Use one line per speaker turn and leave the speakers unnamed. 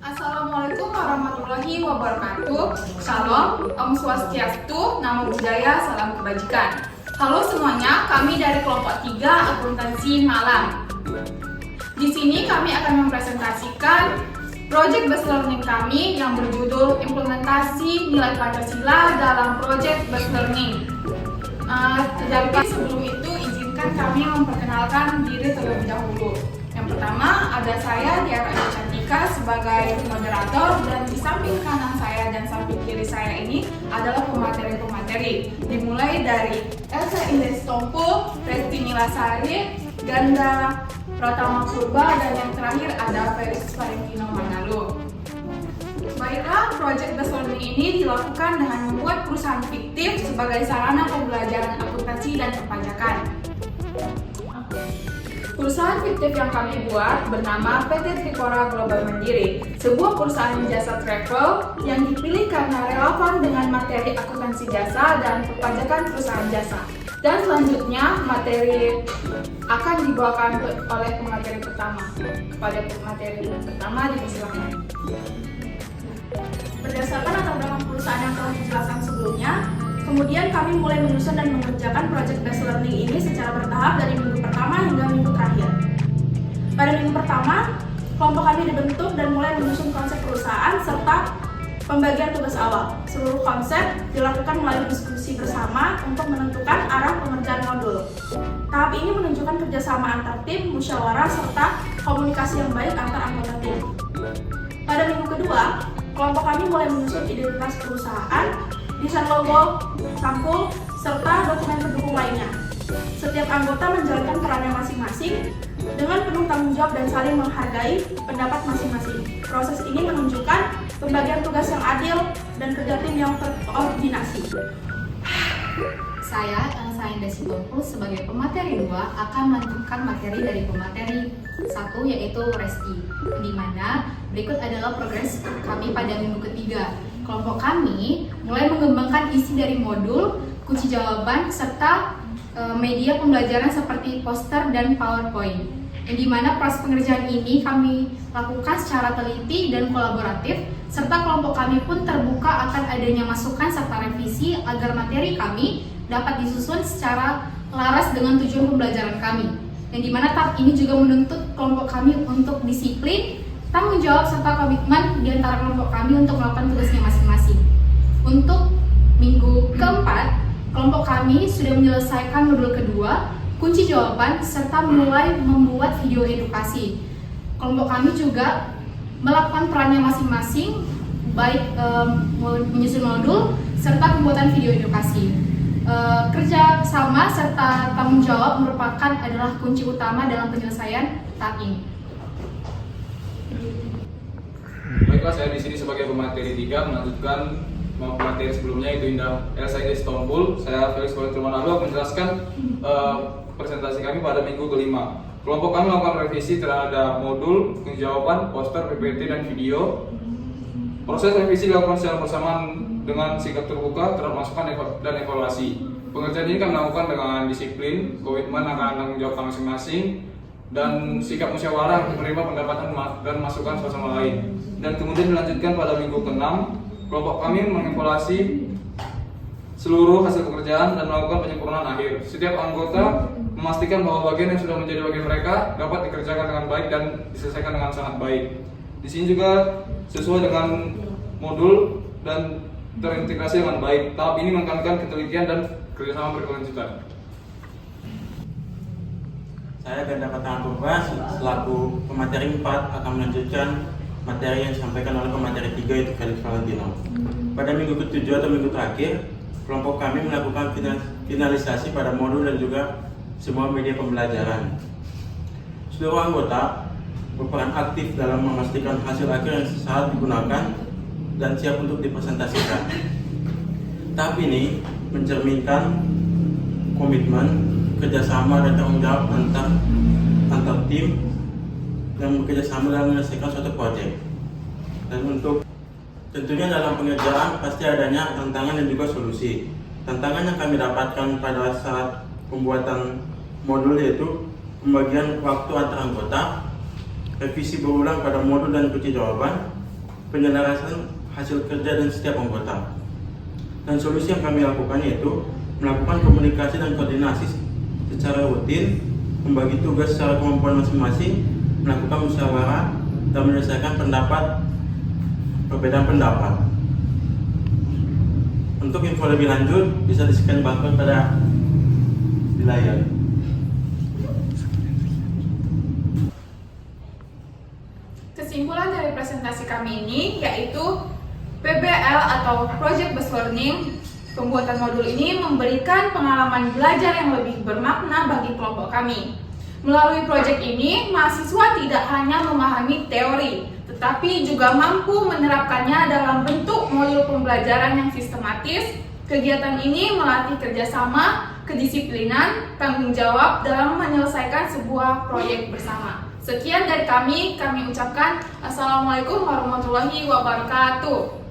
Assalamualaikum warahmatullahi wabarakatuh. Shalom, Om Swastiastu, Namo Buddhaya, Salam Kebajikan. Halo semuanya, kami dari kelompok 3 akuntansi Malang. Di sini kami akan mempresentasikan project based learning kami yang berjudul implementasi nilai Pancasila dalam project based learning. Tapi sebelum itu izinkan kami memperkenalkan diri terlebih dahulu. Yang pertama ada saya Tiara Ayu Cantika sebagai moderator, dan di samping kanan saya dan samping kiri saya ini adalah pemateri-pemateri. Dimulai dari Elsa Indah Stompo, Resti Nilasari, Ganda Pratama Purba, dan yang terakhir ada Felis Valentino Manalo. Baiklah, project based learning ini dilakukan dengan membuat perusahaan fiktif sebagai sarana pembelajaran akuntansi dan perpajakan. Perusahaan fiktif yang kami buat bernama PT Trikora Global Mandiri, sebuah perusahaan jasa travel yang dipilih karena relevan dengan materi akuntansi jasa dan perpajakan perusahaan jasa. Dan selanjutnya materi akan dibawakan oleh pemateri pertama. Kepada pemateri pertama dipersilakan.
Berdasarkan latar belakang perusahaan yang telah dijelaskan sebelumnya, kemudian kami mulai menyusun dan mengerjakan project based learning ini secara bertahap dari minggu pertama hingga minggu terakhir. Pada minggu pertama, kelompok kami dibentuk dan mulai menyusun konsep perusahaan serta pembagian tugas awal. Seluruh konsep dilakukan melalui diskusi bersama untuk menentukan arah pengerjaan modul. Tahap ini menunjukkan kerjasama antar tim, musyawarah, serta komunikasi yang baik antar anggota tim. Pada minggu kedua, kelompok kami mulai menyusun identitas perusahaan, desain logo, sampul, serta dokumen pendukung lainnya. Setiap anggota menjalankan perannya masing-masing dengan penuh tanggung jawab dan saling menghargai pendapat masing-masing. Proses ini menunjukkan pembagian tugas yang adil dan kerja tim yang terkoordinasi.
Saya, Elsa Indah Sitompul, sebagai pemateri 2 akan melanjutkan materi dari pemateri 1 yaitu Resti, di mana berikut adalah progres kami pada minggu ketiga. Kelompok kami mulai mengembangkan isi dari modul, kunci jawaban, serta media pembelajaran seperti poster dan PowerPoint. Yang dimana proses pengerjaan ini kami lakukan secara teliti dan kolaboratif, serta kelompok kami pun terbuka akan adanya masukan serta revisi agar materi kami dapat disusun secara laras dengan tujuan pembelajaran kami. Yang dimana tahap ini juga menuntut kelompok kami untuk disiplin, tanggung jawab, serta komitmen di antara kelompok kami untuk melakukan tugasnya masing-masing. Untuk minggu keempat, kelompok kami sudah menyelesaikan modul kedua, kunci jawaban, serta mulai membuat video edukasi. Kelompok kami juga melakukan perannya masing-masing, baik menyusun modul, serta pembuatan video edukasi. Kerja sama serta tanggung jawab merupakan adalah kunci utama dalam penyelesaian tahap ini.
Baiklah, saya di sini sebagai pemateri 3 melanjutkan materi sebelumnya, yaitu Elsa Indah Sitompul. Saya Felix Valentino Manalo akan menjelaskan presentasi kami pada minggu kelima. Kelompok kami melakukan revisi terhadap modul, kunci jawaban, poster, PPT, dan video. Proses revisi dilakukan secara bersamaan dengan sikap terbuka terhadap masukan dan evaluasi. Pengerjaan ini kami lakukan dengan disiplin, komitmen akan tanggung jawab masing-masing, dan sikap musyawarah untuk menerima pendapatan dan masukan satu sama lain. Dan kemudian dilanjutkan pada minggu ke-6, kelompok kami mengevaluasi seluruh hasil pekerjaan dan melakukan penyempurnaan akhir. Setiap anggota memastikan bahwa bagian yang sudah menjadi bagian mereka dapat dikerjakan dengan baik dan diselesaikan dengan sangat baik. Di sini juga sesuai dengan modul dan terintegrasi dengan baik. Tahap ini menekankan ketelitian dan kerjasama berkelanjutan.
Saya Ganda Pratama Purba selaku pemateri 4 akan melanjutkan materi yang disampaikan oleh pemateri 3 yaitu Felix Valentino. Pada minggu ke-7 atau minggu terakhir, kelompok kami melakukan finalisasi pada modul dan juga semua media pembelajaran. Seluruh anggota berperan aktif dalam memastikan hasil akhir yang saat digunakan dan siap untuk dipresentasikan. Tahap ini mencerminkan komitmen, kerjasama, dan tanggung jawab antar tim yang bekerja sama dalam menyelesaikan suatu proyek. Dan untuk tentunya dalam pengerjaan pasti adanya tantangan dan juga solusi. Tantangan yang kami dapatkan pada saat pembuatan modul yaitu pembagian waktu antar anggota, revisi berulang pada modul dan kunci jawaban, penyelarasan hasil kerja dan setiap anggota. Dan solusi yang kami lakukan yaitu melakukan komunikasi dan koordinasi secara rutin, membagi tugas secara kemampuan masing-masing, melakukan musyawarah, dan menyelesaikan perbedaan pendapat. Untuk info lebih lanjut bisa di-scan barcode pada di layar.
Kesimpulan dari presentasi kami ini yaitu PBL atau Project Based Learning, pembuatan modul ini memberikan pengalaman belajar yang lebih bermakna bagi kelompok kami. Melalui proyek ini, mahasiswa tidak hanya memahami teori, tetapi juga mampu menerapkannya dalam bentuk modul pembelajaran yang sistematis. Kegiatan ini melatih kerjasama, kedisiplinan, tanggung jawab dalam menyelesaikan sebuah proyek bersama. Sekian dari kami ucapkan Assalamualaikum warahmatullahi wabarakatuh.